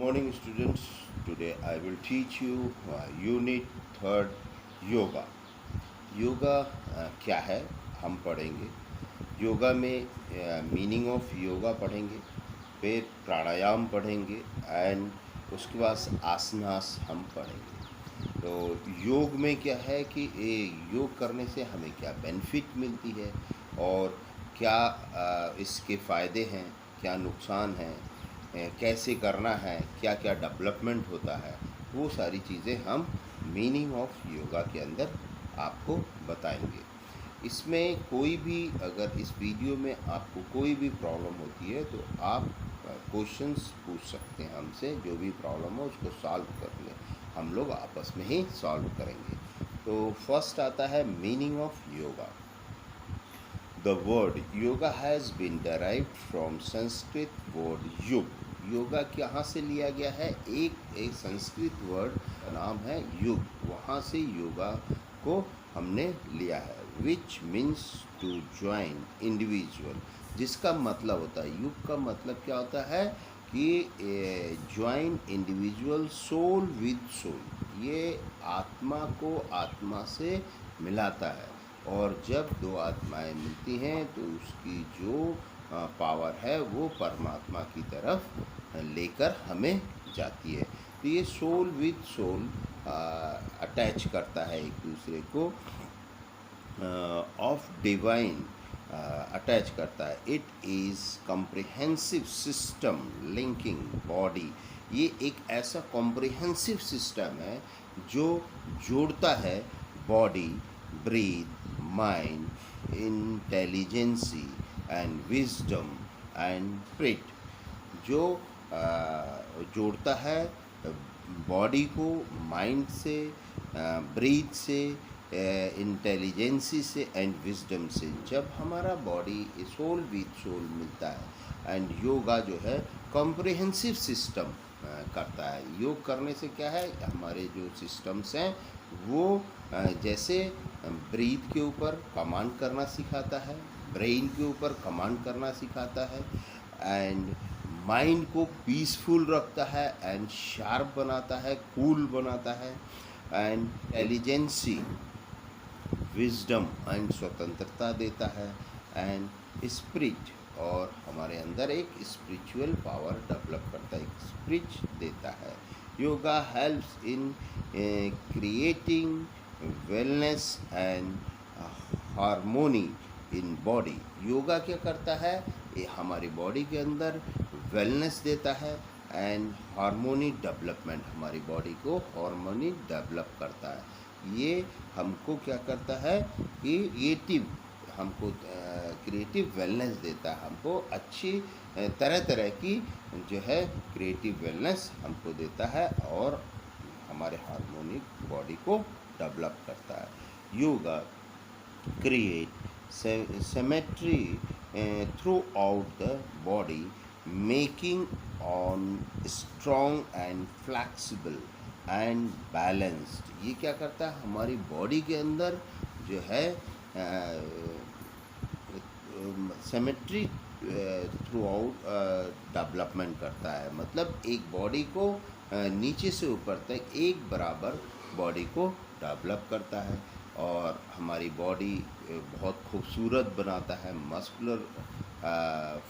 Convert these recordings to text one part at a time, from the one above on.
morning, students. Today I will teach you Unit Third Yoga. Yoga क्या है हम पढ़ेंगे। योगा में मीनिंग ऑफ योगा पढ़ेंगे, फिर प्राणायाम पढ़ेंगे एंड उसके बाद आसनास हम पढ़ेंगे। तो योग में क्या है कि योग करने से हमें क्या बेनिफिट मिलती है और क्या इसके फ़ायदे हैं, क्या नुकसान हैं, कैसे करना है, क्या क्या डेवलपमेंट होता है, वो सारी चीज़ें हम मीनिंग ऑफ योगा के अंदर आपको बताएंगे। इसमें कोई भी अगर इस वीडियो में आपको कोई भी प्रॉब्लम होती है तो आप क्वेश्चंस पूछ सकते हैं हमसे, जो भी प्रॉब्लम हो उसको सॉल्व कर लें, हम लोग आपस में ही सॉल्व करेंगे। तो फर्स्ट आता है meaning of yoga. The word yoga has been derived from Sanskrit word युग। योगा कहाँ से लिया गया है? एक संस्कृत वर्ड का नाम है युग, वहाँ से योगा को हमने लिया है। Which means to join individual, जिसका मतलब होता है, युग का मतलब क्या होता है कि join individual soul with soul, ये आत्मा को आत्मा से मिलाता है। और जब दो आत्माएं मिलती हैं तो उसकी जो पावर है वो परमात्मा की तरफ लेकर हमें जाती है। तो ये सोल विद सोल अटैच करता है एक दूसरे को, ऑफ डिवाइन अटैच करता है। It is comprehensive system linking body. ये एक ऐसा कॉम्प्रिहेंसिव सिस्टम है जो जोड़ता है body, breath, mind, intelligence and wisdom and spirit, जो जोड़ता है बॉडी को माइंड से, ब्रीथ से, इंटेलिजेंसी से एंड विजडम से। जब हमारा बॉडी सोल विद सोल मिलता है एंड योगा जो है कॉम्प्रिहेंसिव सिस्टम करता है। योग करने से क्या है, हमारे जो सिस्टम्स हैं वो जैसे ब्रीथ के ऊपर कमांड करना सिखाता है, ब्रेन के ऊपर कमांड करना सिखाता है एंड माइंड को पीसफुल रखता है एंड शार्प बनाता है, कूल बनाता है एंड इंटेलिजेंसी, विजडम एंड स्वतंत्रता देता है एंड स्पिरिट, और हमारे अंदर एक स्पिरिचुअल पावर डेवलप करता है, एक स्पिरिट देता है। Yoga helps in creating wellness and harmony in body. Yoga क्या करता है, ये हमारी बॉडी के अंदर वेलनेस देता है एंड हारमोनी डेवलपमेंट, हमारी बॉडी को हारमोनी डेवलप करता है। ये हमको क्या करता है कि हमको क्रिएटिव वेलनेस देता है, हमको अच्छी तरह तरह की जो है क्रिएटिव वेलनेस हमको देता है और हमारे हार्मोनिक बॉडी को डेवलप करता है। Yoga create symmetry through out the body, making on strong and flexible and balanced. ये क्या करता है, हमारी बॉडी के अंदर जो है सिमेट्री थ्रू आउट डेवलपमेंट करता है। मतलब एक बॉडी को नीचे से ऊपर तक एक बराबर बॉडी को डेवलप करता है और हमारी बॉडी बहुत खूबसूरत बनाता है, मस्कुलर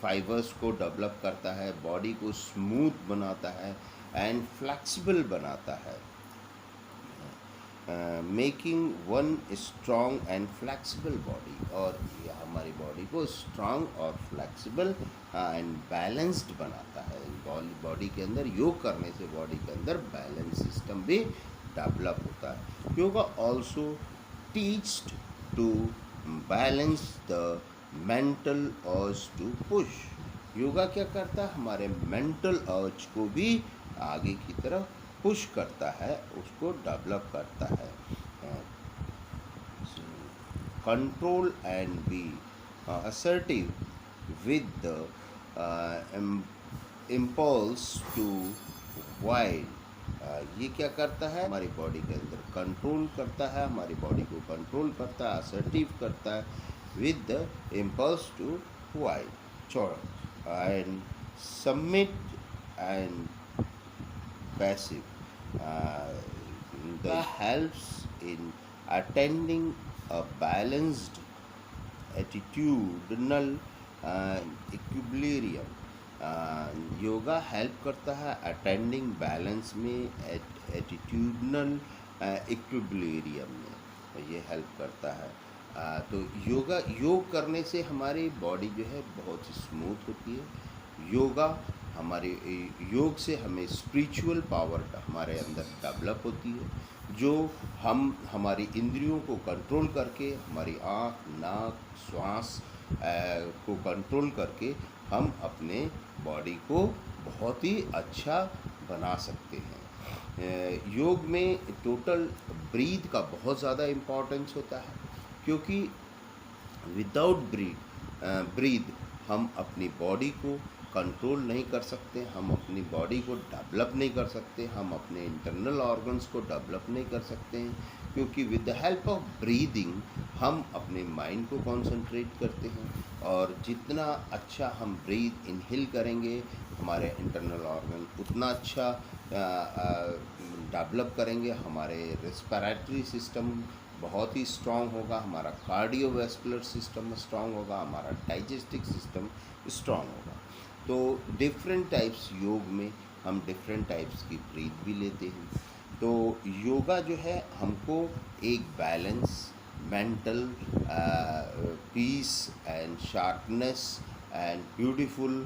फाइबर्स को डेवलप करता है, बॉडी को स्मूथ बनाता है एंड फ्लेक्सिबल बनाता है, making one strong and flexible body. और ये हमारी बॉडी को स्ट्रॉन्ग और फ्लेक्सिबल एंड बैलेंस्ड बनाता है। बॉडी के अंदर योग करने से बॉडी के अंदर बैलेंस सिस्टम भी डेवलप होता है। Yoga also teached to balance the mental urge to push. Yoga क्या करता है, हमारे मेंटल अर्ज को भी आगे की तरफ पुश करता है, उसको डेवलप करता है। Control and be assertive with the impulse to wide. ये क्या करता है, हमारी बॉडी के अंदर कंट्रोल करता है, हमारी बॉडी को कंट्रोल करता है, असर्टिव करता है with the impulse to wide, चौड़ा and submit and passive. The helps in attending a balanced attitudinal equilibrium. Yoga help करता है अटेंडिंग बैलेंस में, एटीट्यूडनल इक्विलिब्रियम में ये हेल्प करता है। तो योग करने से हमारी बॉडी जो है बहुत ही स्मूथ होती है। योग से हमें स्पिरिचुअल पावर हमारे अंदर डेवलप होती है, जो हम हमारी इंद्रियों को कंट्रोल करके, हमारी आँख, नाक, श्वास को कंट्रोल करके हम अपने बॉडी को बहुत ही अच्छा बना सकते हैं। योग में टोटल ब्रीथ का बहुत ज़्यादा इम्पोर्टेंस होता है, क्योंकि विदाउट ब्रीथ हम अपनी बॉडी को कंट्रोल नहीं कर सकते, हम अपनी बॉडी को डेवलप नहीं कर सकते, हम अपने इंटरनल ऑर्गन्स को डेवलप नहीं कर सकते हैं, क्योंकि with the help of breathing हम अपने माइंड को कंसंट्रेट करते हैं, और जितना अच्छा हम ब्रीथ इनहेल करेंगे हमारे इंटरनल ऑर्गन उतना अच्छा डेवलप करेंगे। हमारे रेस्पिरेटरी सिस्टम बहुत ही स्ट्रांग होगा, हमारा कार्डियोवैस्कुलर सिस्टम स्ट्रांग होगा, हमारा डाइजेस्टिव सिस्टम स्ट्रांग होगा। तो डिफरेंट टाइप्स योग में हम डिफरेंट टाइप्स की ब्रीथ भी लेते हैं। तो योगा जो है हमको एक balance, mental peace and sharpness and beautiful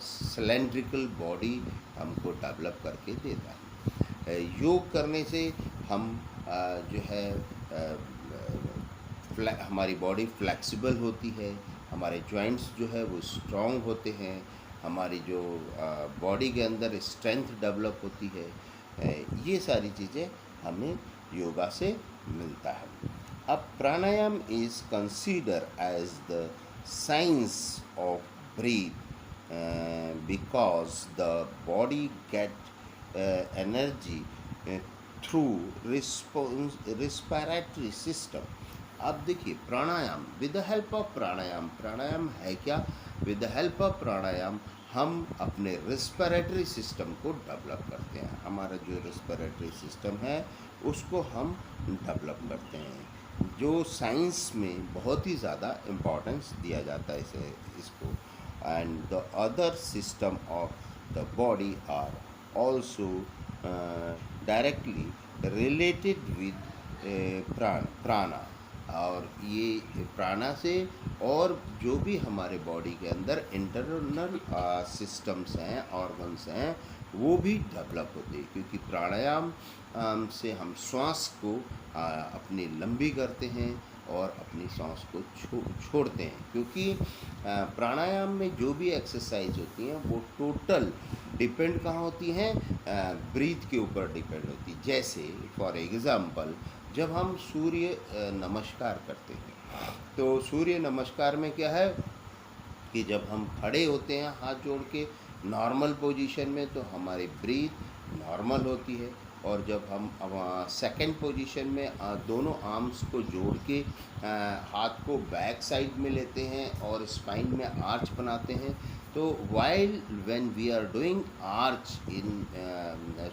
cylindrical body हमको डेवलप करके देता है। योग करने से हम जो है हमारी बॉडी फ्लेक्सिबल होती है, हमारे जॉइंट्स जो है वो स्ट्रॉन्ग होते हैं, हमारी जो बॉडी के अंदर स्ट्रेंथ डेवलप होती है। ये सारी चीज़ें हमें योगा से मिलता है। अब pranayama is consider as the science of breath because the body get energy through respiratory system. अब देखिए pranayama, with the help of pranayama है क्या? With the help of pranayama हम अपने रेस्पिरेटरी सिस्टम को डेवलप करते हैं। हमारा जो रेस्पिरेटरी सिस्टम है उसको हम डेवलप करते हैं, जो साइंस में बहुत ही ज़्यादा इम्पोर्टेंस दिया जाता है इसको। And the other system of the body are also directly related with prana. और ये प्राणा से और जो भी हमारे बॉडी के अंदर इंटरनल सिस्टम्स हैं, ऑर्गन्स हैं, वो भी डेवलप होते हैं, क्योंकि प्राणायाम से हम श्वास को अपनी लंबी करते हैं और अपनी सांस को छोड़ते हैं। क्योंकि प्राणायाम में जो भी एक्सरसाइज होती हैं वो टोटल डिपेंड कहाँ होती हैं? ब्रीथ के ऊपर डिपेंड होती है। जैसे फॉर एग्ज़ाम्पल जब हम सूर्य नमस्कार करते हैं, तो सूर्य नमस्कार में क्या है कि जब हम खड़े होते हैं हाथ जोड़ के नॉर्मल पोजीशन में, तो हमारी ब्रीथ नॉर्मल होती है, और जब हम सेकंड पोजीशन में दोनों आर्म्स को जोड़ के हाथ को बैक साइड में लेते हैं और स्पाइन में आर्च बनाते हैं, तो while when we are doing arch in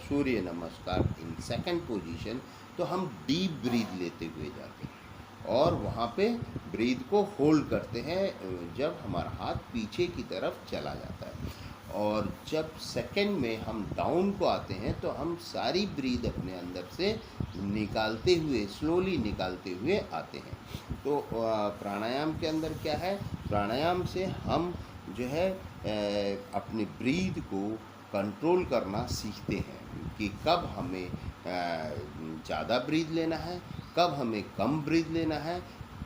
Surya Namaskar in second position, तो हम डीप ब्रीथ लेते हुए जाते हैं और वहाँ पे ब्रीथ को होल्ड करते हैं जब हमारा हाथ पीछे की तरफ चला जाता है। और जब सेकंड में हम डाउन को आते हैं तो हम सारी ब्रीथ अपने अंदर से निकालते हुए, स्लोली निकालते हुए आते हैं। तो प्राणायाम के अंदर क्या है? प्राणायाम से हम जो है अपनी ब्रीथ को कंट्रोल करना सीखते हैं कि कब हमें ज़्यादा ब्रीथ लेना है, कब हमें कम ब्रीथ लेना है,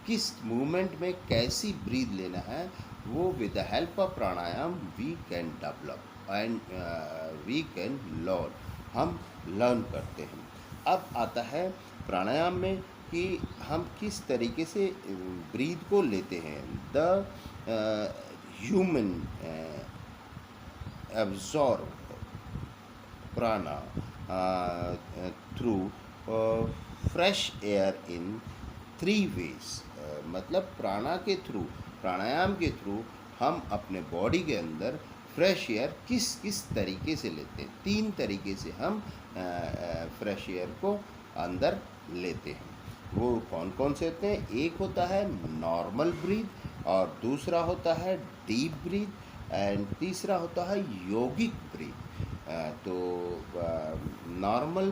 किस मूवमेंट में कैसी ब्रीथ लेना है, वो with the help of pranayama we can develop and we can learn, हम लर्न करते हैं। अब आता है प्राणायाम में कि हम किस तरीके से ब्रीथ को लेते हैं। The human absorb prana through fresh air in 3 ways। मतलब प्राणायाम के थ्रू हम अपने बॉडी के अंदर फ्रेश एयर किस किस तरीके से लेते हैं। 3 तरीके से हम फ्रेश एयर को अंदर लेते हैं। वो कौन कौन से होते हैं? एक होता है नॉर्मल ब्रीथ, और दूसरा होता है डीप ब्रीथ, एंड तीसरा होता है योगिक ब्रीथ। तो नॉर्मल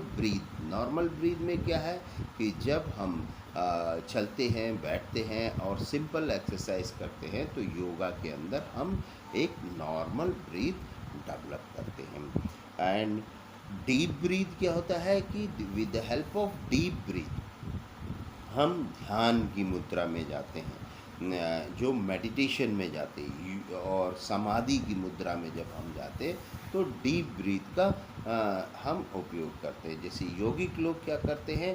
ब्रीथ में क्या है कि जब हम चलते हैं, बैठते हैं और सिंपल एक्सरसाइज करते हैं तो योगा के अंदर हम एक नॉर्मल ब्रीथ डेवलप करते हैं। एंड डीप ब्रीथ क्या होता है कि with the help of deep breath हम ध्यान की मुद्रा में जाते हैं, जो मेडिटेशन में जाते और समाधि की मुद्रा में जब हम जाते तो डीप ब्रीथ का हम उपयोग करते हैं। जैसे यौगिक लोग क्या करते हैं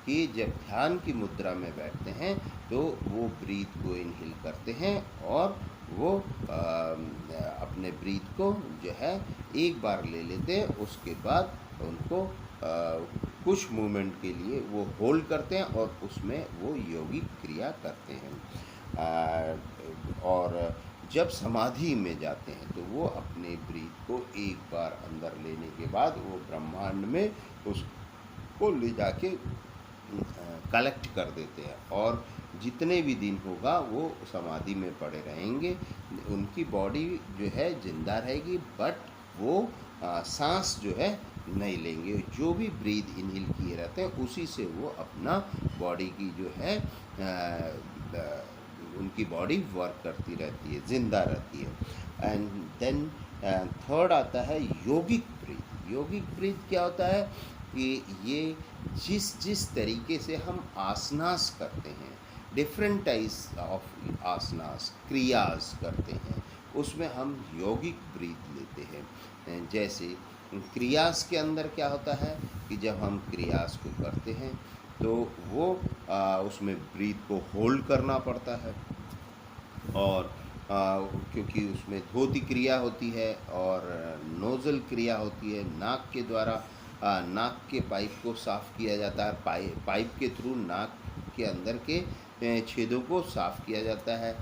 कि जब ध्यान की मुद्रा में बैठते हैं तो वो ब्रीथ को इनहेल करते हैं और वो अपने ब्रीथ को जो है एक बार ले लेते हैं, उसके बाद उनको कुछ मोमेंट के लिए वो होल्ड करते हैं और उसमें वो योगिक क्रिया करते हैं। और जब समाधि में जाते हैं तो वो अपने ब्रीथ को एक बार अंदर लेने के बाद वो ब्रह्मांड में उसको ले जाके कलेक्ट कर देते हैं, और जितने भी दिन होगा वो समाधि में पड़े रहेंगे। उनकी बॉडी जो है जिंदा रहेगी, बट वो सांस जो है नहीं लेंगे। जो भी ब्रीथ इनहेल किए रहते हैं उसी से वो अपना बॉडी की जो है उनकी बॉडी वर्क करती रहती है, जिंदा रहती है। एंड देन थर्ड आता है योगिक ब्रीथ। योगिक ब्रीथ क्या होता है कि ये जिस तरीके से हम आसनास करते हैं, डिफरेंट टाइप्स ऑफ आसनास, क्रियास करते हैं, उसमें हम योगिक ब्रीथ लेते हैं। जैसे क्रियास के अंदर क्या होता है कि जब हम क्रियास को करते हैं तो वो उसमें ब्रीथ को होल्ड करना पड़ता है, और क्योंकि उसमें धोती क्रिया होती है और नोज़ल क्रिया होती है। नाक के द्वारा नाक के पाइप को साफ़ किया जाता है, पाइप के थ्रू नाक के अंदर के छेदों को साफ़ किया जाता है,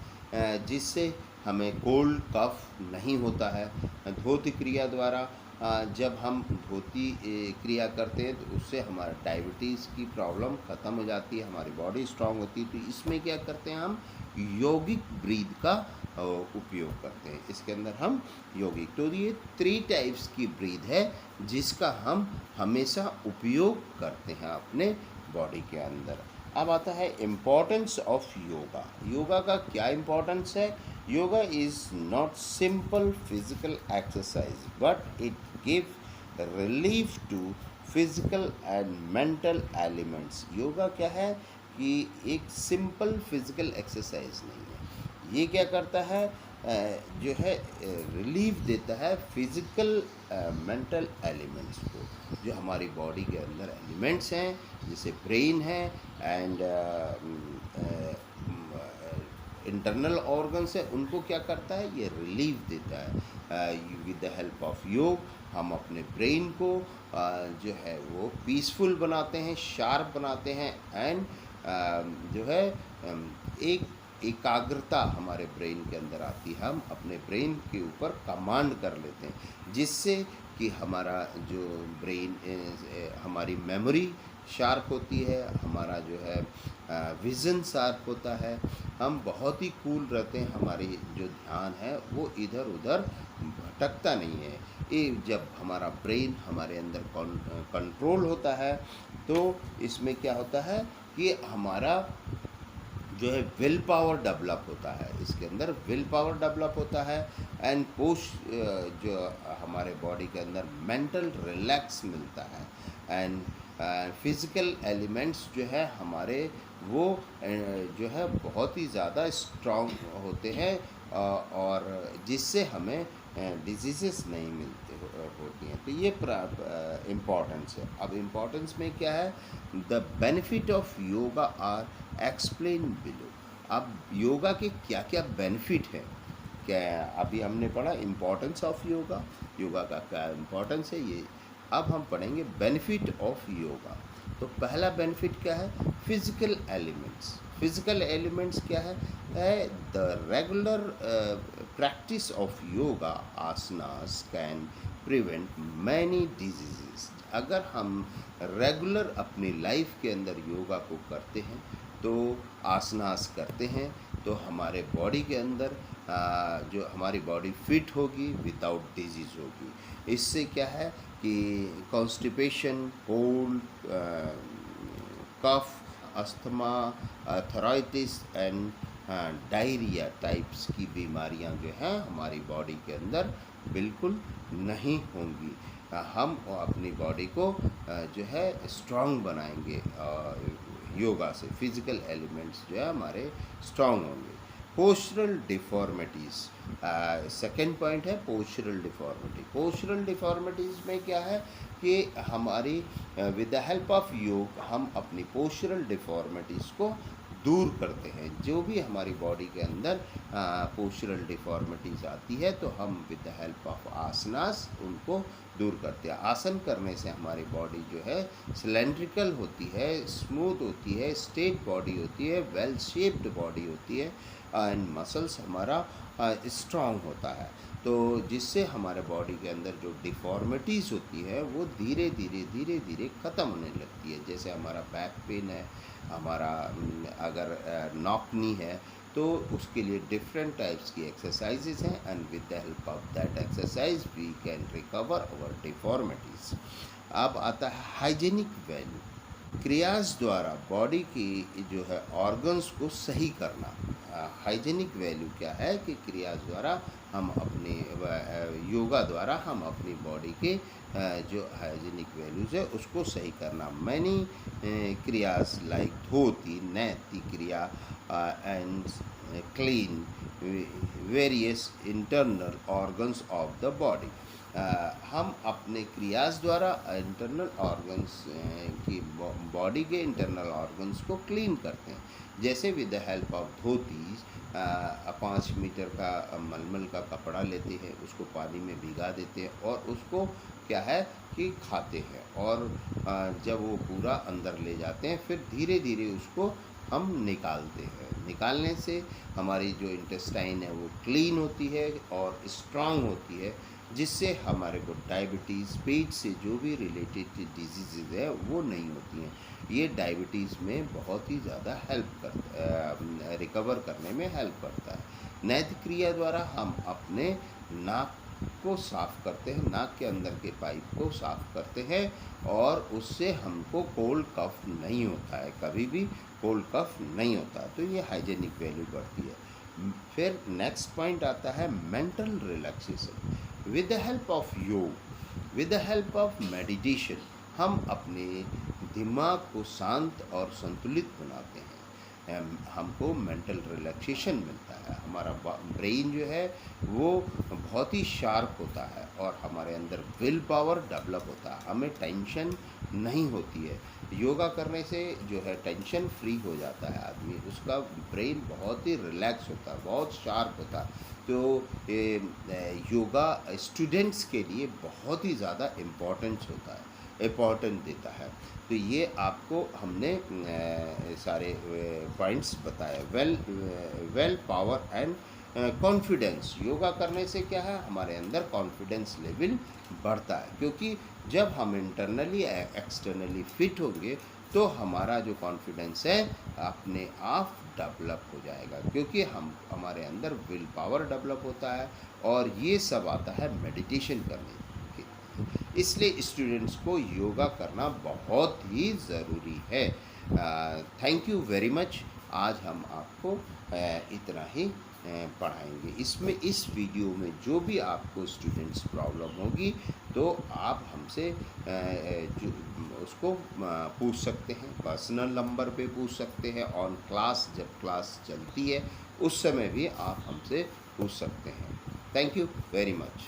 जिससे हमें कोल्ड कफ नहीं होता है। धोती क्रिया द्वारा जब हम धोती क्रिया करते हैं तो उससे हमारा डायबिटीज़ की प्रॉब्लम ख़त्म हो जाती है, हमारी बॉडी स्ट्रांग होती है। तो इसमें क्या करते हैं, हम यौगिक ब्रीथ का उपयोग करते हैं। इसके अंदर हम यौगिक, तो ये 3 टाइप्स की ब्रीथ है जिसका हम हमेशा उपयोग करते हैं अपने बॉडी के अंदर। अब आता है इम्पोर्टेंस ऑफ योगा। योगा का क्या इम्पोर्टेंस है? Yoga is not simple physical exercise, but it give relief to physical and mental elements. Yoga क्या है कि एक सिंपल फिजिकल एक्सरसाइज नहीं है। ये क्या करता है, जो है रिलीफ देता है फिजिकल मेंटल एलिमेंट्स को। जो हमारी बॉडी के अंदर एलिमेंट्स हैं जैसे ब्रेन है एंड इंटरनल ऑर्गन्स है, उनको क्या करता है, ये रिलीफ देता है। विद द हेल्प ऑफ योग हम अपने ब्रेन को जो है वो पीसफुल बनाते हैं, शार्प बनाते हैं, एंड जो है एक एकाग्रता हमारे ब्रेन के अंदर आती है। हम अपने ब्रेन के ऊपर कमांड कर लेते हैं, जिससे कि हमारा जो ब्रेन हमारी मेमोरी शार्प होती है, हमारा जो है विज़न शार्प होता है, हम बहुत ही कूल रहते हैं, हमारी जो ध्यान है वो इधर उधर भटकता नहीं है। ये जब हमारा ब्रेन हमारे अंदर कंट्रोल होता है तो इसमें क्या होता है कि हमारा जो है विल पावर डेवलप होता है। इसके अंदर विल पावर डेवलप होता है, एंड जो हमारे बॉडी के अंदर मेंटल रिलैक्स मिलता है, एंड फिज़िकल एलिमेंट्स जो है हमारे वो जो है बहुत ही ज़्यादा स्ट्रॉन्ग होते हैं, और जिससे हमें डिजीज़ेस नहीं होती हैं। तो ये इम्पॉर्टेंस है। अब इम्पॉर्टेंस में क्या है, the benefit of yoga are explain below. अब योगा के क्या क्या बेनिफिट हैं, क्या अभी हमने पढ़ा इम्पॉर्टेंस ऑफ योगा, योगा का क्या इम्पॉर्टेंस है, ये अब हम पढ़ेंगे बेनिफिट ऑफ योगा। तो पहला बेनिफिट क्या है? Physical elements. फिजिकल एलिमेंट्स क्या है? The regular practice of yoga asanas can prevent many diseases. अगर हम रेगुलर अपनी लाइफ के अंदर योगा को करते हैं, तो आसनास करते हैं, तो हमारे बॉडी के अंदर जो हमारी बॉडी फिट होगी, विदाउट डिजीज़ होगी। इससे क्या है कि constipation, cold, cough, asthma, arthritis and diarrhoea types की बीमारियां जो हैं हमारी बॉडी के अंदर बिल्कुल नहीं होंगी। हम अपनी बॉडी को जो है स्ट्रांग बनाएंगे योगा से। फिजिकल एलिमेंट्स जो है हमारे स्ट्रांग होंगे। पोस्चरल डिफॉर्मिटीज़, सेकेंड पॉइंट है पोस्चरल डिफॉर्मिटी। पोस्चरल डिफॉर्मिटीज़ में क्या है कि हमारी विद द हेल्प ऑफ योग हम अपनी पोस्चरल डिफॉर्मिटीज़ को दूर करते हैं। जो भी हमारी बॉडी के अंदर पोस्चरल डिफॉर्मिटीज़ आती है, तो हम विद द हेल्प ऑफ आसनास उनको दूर करते हैं। आसन करने से हमारी बॉडी जो है सिलेंड्रिकल होती है, स्मूथ होती है, स्ट्रेट बॉडी होती है, वेल शेप्ड बॉडी होती है, एंड मसल्स हमारा स्ट्रांग होता है। तो जिससे हमारे बॉडी के अंदर जो डिफॉर्मिटीज़ होती है वो धीरे धीरे ख़त्म होने लगती है। जैसे हमारा बैक पेन है, हमारा अगर नॉकनी है, तो उसके लिए डिफरेंट टाइप्स की एक्सरसाइजेज हैं, and with the help of that exercise we can recover our deformities. अब आता है हाइजीनिक वैल्यू। क्रियाज द्वारा बॉडी की जो है ऑर्गन्स को सही करना। हाइजीनिक वैल्यू क्या है कि क्रियाज द्वारा हम अपने योगा द्वारा हम अपनी बॉडी के जो हाइजीनिक वैल्यूज़ है उसको सही करना। Many क्रियाज like dhoti, neti kriya and clean various internal organs of the body. हम अपने क्रियाज द्वारा इंटरनल ऑर्गन्स की बॉडी के इंटरनल ऑर्गन्स को क्लीन करते हैं। जैसे with the help of dhoti 5 metre का मलमल का कपड़ा लेते हैं, उसको पानी में भिगा देते हैं और उसको क्या है कि खाते हैं, और जब वो पूरा अंदर ले जाते हैं फिर धीरे धीरे उसको हम निकालते हैं। निकालने से हमारी जो इंटेस्टाइन है वो क्लीन होती है और स्ट्रांग होती है, जिससे हमारे को डायबिटीज़, पेट से जो भी रिलेटेड डिजीज़ है वो नहीं होती हैं। ये डायबिटीज़ में बहुत ही ज़्यादा रिकवर करने में हेल्प करता है। नैतिक क्रिया द्वारा हम अपने नाक को साफ़ करते हैं, नाक के अंदर के पाइप को साफ़ करते हैं, और उससे हमको कोल्ड कफ नहीं होता है, कभी भी कोल्ड कफ नहीं होता। तो ये हाइजीनिक वैल्यू बढ़ती है। फिर नेक्स्ट पॉइंट आता है mental relaxation. With the help of yoga, with the help of meditation हम अपने दिमाग को शांत और संतुलित बनाते हैं। हमको मेंटल रिलैक्सेशन मिलता है, हमारा ब्रेन जो है वो बहुत ही शार्प होता है और हमारे अंदर विल पावर डेवलप होता है, हमें टेंशन नहीं होती है। योगा करने से जो है टेंशन फ्री हो जाता है आदमी, उसका ब्रेन बहुत ही रिलैक्स होता है, बहुत शार्प होता है। तो योगा स्टूडेंट्स के लिए बहुत ही ज़्यादा इम्पोर्टेंट देता है। तो ये आपको हमने सारे पॉइंट्स बताए। Well power and confidence. Yoga करने से क्या है, हमारे अंदर कॉन्फिडेंस लेवल बढ़ता है, क्योंकि जब हम इंटरनली एक्सटर्नली फिट होंगे तो हमारा जो कॉन्फिडेंस है अपने आप डेवलप हो जाएगा, क्योंकि हमारे अंदर विल पावर डेवलप होता है, और ये सब आता है मेडिटेशन करने के। इसलिए स्टूडेंट्स को योगा करना बहुत ही ज़रूरी है। Thank you very much. आज हम आपको इतना ही पढ़ाएंगे। इसमें इस वीडियो में जो भी आपको स्टूडेंट्स प्रॉब्लम होगी तो आप हमसे उसको पूछ सकते हैं, पर्सनल नंबर पे पूछ सकते हैं, ऑन क्लास जब क्लास चलती है उस समय भी आप हमसे पूछ सकते हैं। Thank you very much.